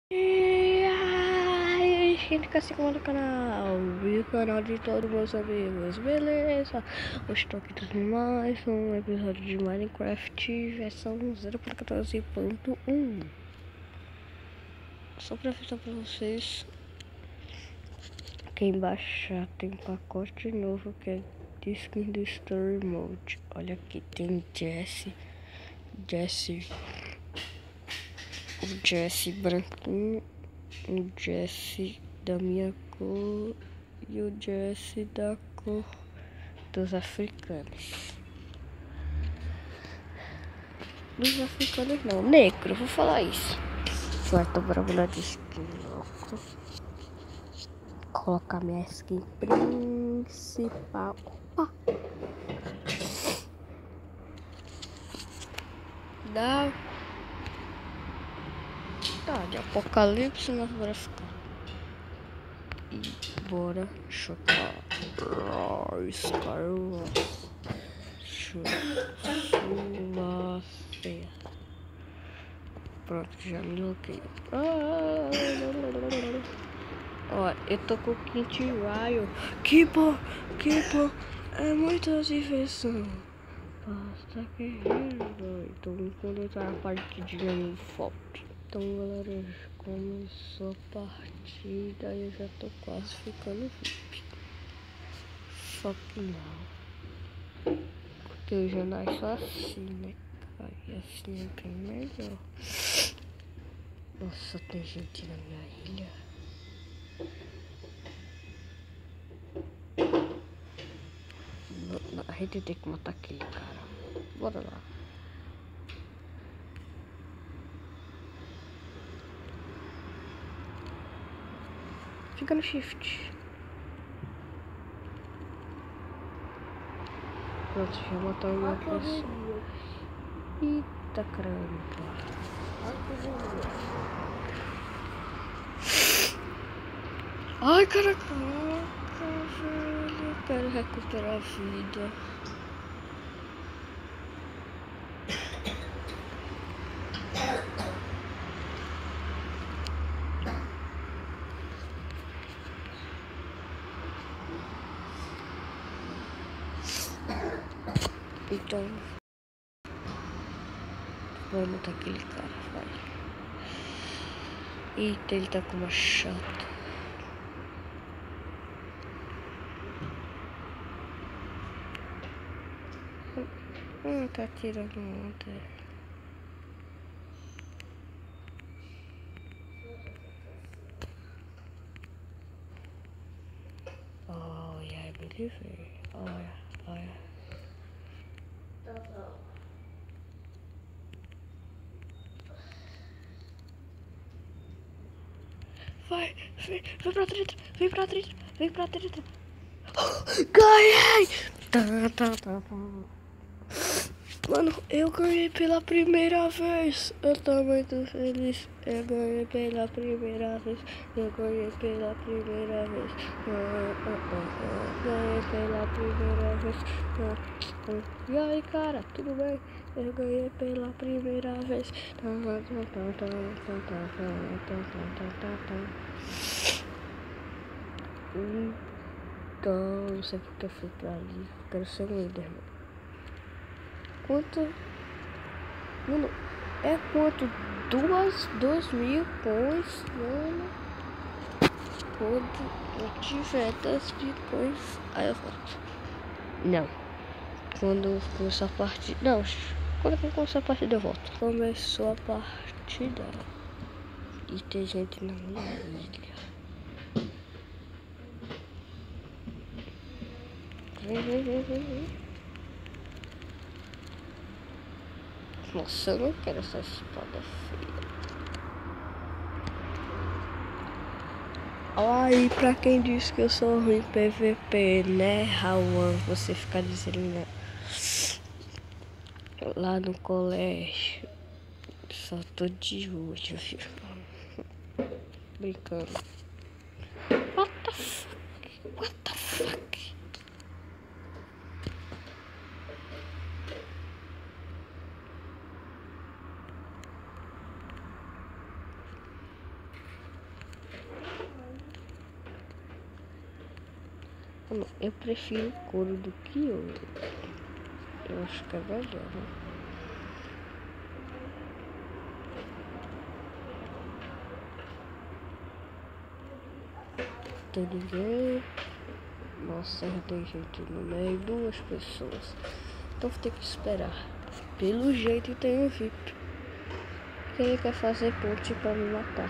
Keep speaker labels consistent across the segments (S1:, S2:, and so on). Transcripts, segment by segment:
S1: E aí, gente que assiste do canal e o canal de todos meus amigos, beleza? Hoje estou aqui com mais um episódio de Minecraft versão 0.14.1. Só pra avisar pra vocês, quem baixar tem um pacote novo que é de skin do Story Mode. Olha aqui, tem o Jesse branquinho, o Jesse da minha cor e o Jesse da cor dos africanos. Dos africanos não, negro, vou falar isso. Certo, bora mudar de skin logo. Colocar minha skin principal. Opa! Tá, de apocalipse nós bora ficar. E bora chocar. Sulafia. Pronto, já me loquei. Ó, eu tô com o Kit Raio. Que bom. É muita diversão. Basta que então quando eu tá a partidinha no foto. Então galera, começou a partida e eu já tô quase ficando VIP. Só que não. Porque eu já nasço assim, né? Aí assim é bem melhor. Nossa, tem gente na minha ilha. A gente tem que matar aquele cara. Bora lá. Fica no shift. Pronto, já matou uma pessoa. Eita caramba. Ai caraca, velho. Eu quero recuperar a vida. Então, vamos matar aquele cara, vai. Eita, ele tá com uma chata. Tá atirando ontem. Oh, yeah, I believe it. Oh, yeah. Vai pra treta. Ganhei! Tá. Mano, eu ganhei pela primeira vez. Eu tô muito feliz. Eu ganhei pela primeira vez. Ganhei pela primeira vez. Ganhei pela primeira vez. E aí, cara, tudo bem? Eu ganhei pela primeira vez. Então, não sei porque eu fui pra ali. Quero ser um líder, mano. Quanto? Mano, é quanto? 2.000 coins, mano. Quando eu tiver 10.000 coins, aí eu volto. Não. Quando começar a partida. Não, quando começar a partida eu volto. Começou a partida. E tem gente na minha ilha. Vem. Nossa, eu não quero essa espada feia. Aí, pra quem diz que eu sou ruim em PVP, né, Raul? Você fica dizendo, né? Lá no colégio, só tô de olho, viu? Brincando. What the fuck? Eu prefiro couro do que ouro. Eu acho que é melhor, né? Tem ninguém. Nossa, tem gente no meio, 2 pessoas. Então vou ter que esperar. Pelo jeito tem um VIP. Que ele quer fazer ponte pra me matar.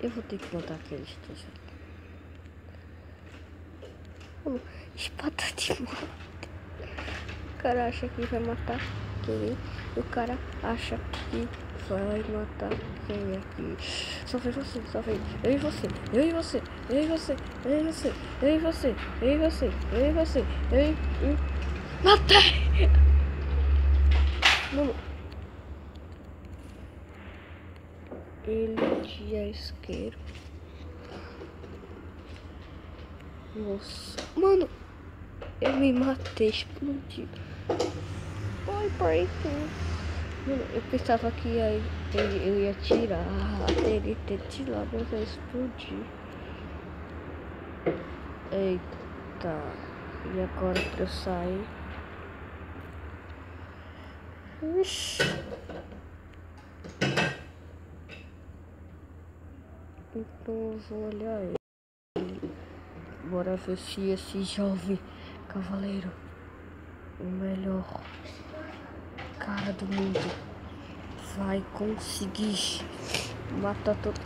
S1: Eu vou ter que matar aqueles dois. Espada de morte. O cara acha que vai matar quem? O cara acha que vai matar quem aqui? Só vem você, só vem. Eu e você, eu e você, eu e você, eu e você, eu e você, eu e você, eu e você, eu e... Matei! Mano. Ele de isqueiro. Nossa. Mano. Eu me matei, explodido. Ai, pai. Mano, eu pensava que eu ia tirar. Teria que ter tirado, mas eu explodi. Eita. E agora pra eu sair? Ixi. Então eu vou olhar ele. Bora ver se esse jovem cavaleiro, o melhor cara do mundo, vai conseguir matar todo.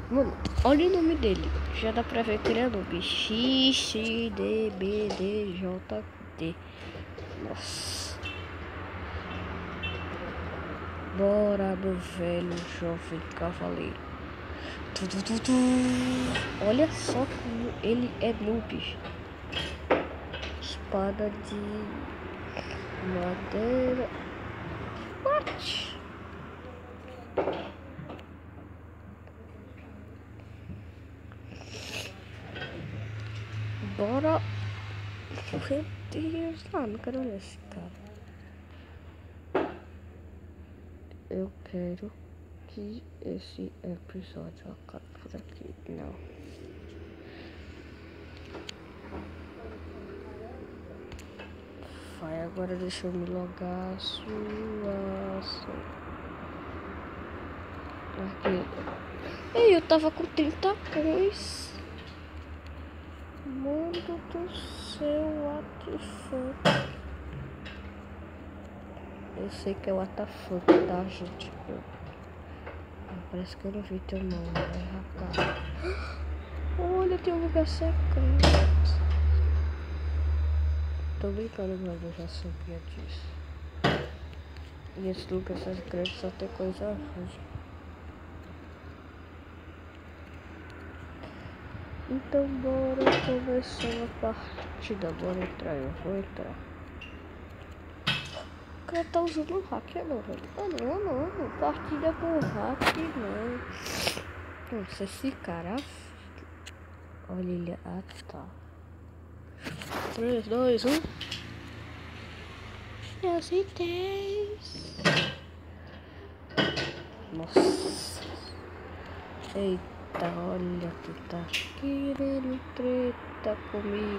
S1: Mano, olha o nome dele. Já dá pra ver que ele é noob. XXDBDJD. Nossa. Bora do velho jovem cavaleiro. Olha só como ele é noob. Espada de madeira. What? Bora. Meu Deus, não quero olhar esse cara. Eu quero que esse episódio acabe por aqui. Não. Vai, agora deixa eu me logar. Aqui. Ei, eu tava com 30 coins. Mundo do céu, what the fuck. Eu sei que é what the fuck, tá, gente? Parece que eu não vi teu nome, né, rapaz? Olha, tem um lugar secreto. Tô brincando, mas eu já sabia disso. E esse lugar secreto só tem coisa ruim. Então bora começar a partida. Bora entrar, eu vou entrar. O cara tá usando um hack, não, velho. Ah, não. Partida com hack, não. Nossa, esse cara. Olha ele. Ah, tá. 3, 2, 1. Eu sei 10. Nossa. Eita, olha que tá querendo treta comigo.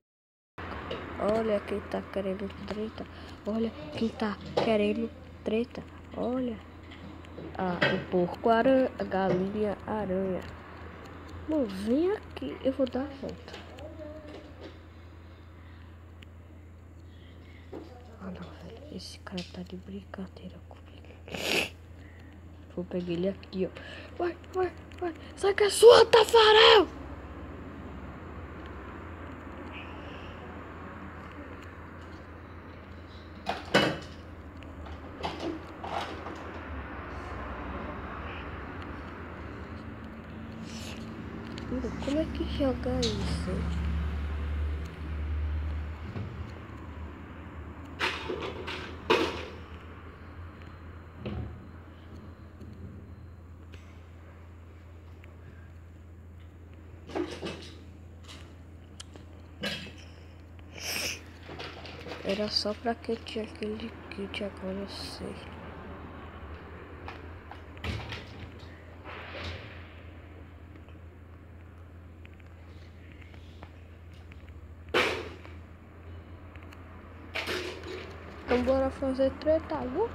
S1: Olha quem tá querendo treta. Olha quem tá querendo treta. Olha. Ah, o porco aranha, a galinha aranha. Mano, vem aqui. Eu vou dar a volta. Ah, não, velho. Esse cara tá de brincadeira comigo. Vou pegar ele aqui, ó. Vai. Sai que é sua, Tafarel! Como é que joga isso? Era só pra que tinha aquele kit, agora eu sei. Então bora fazer treta, viu?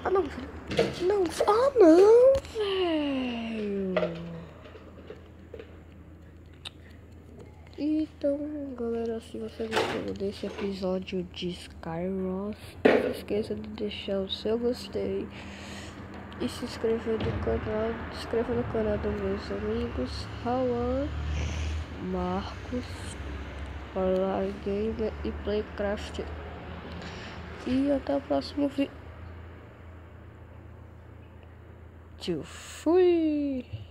S1: Ah não, velho. Não, ah não, velho. Então, galera, se você gostou desse episódio de Skyros, não se esqueça de deixar o seu gostei e se inscrever no canal. Se inscreva no canal dos meus amigos Rawan, Marcos, Polar Gamer e Playcraft. E até o próximo vídeo. Fui!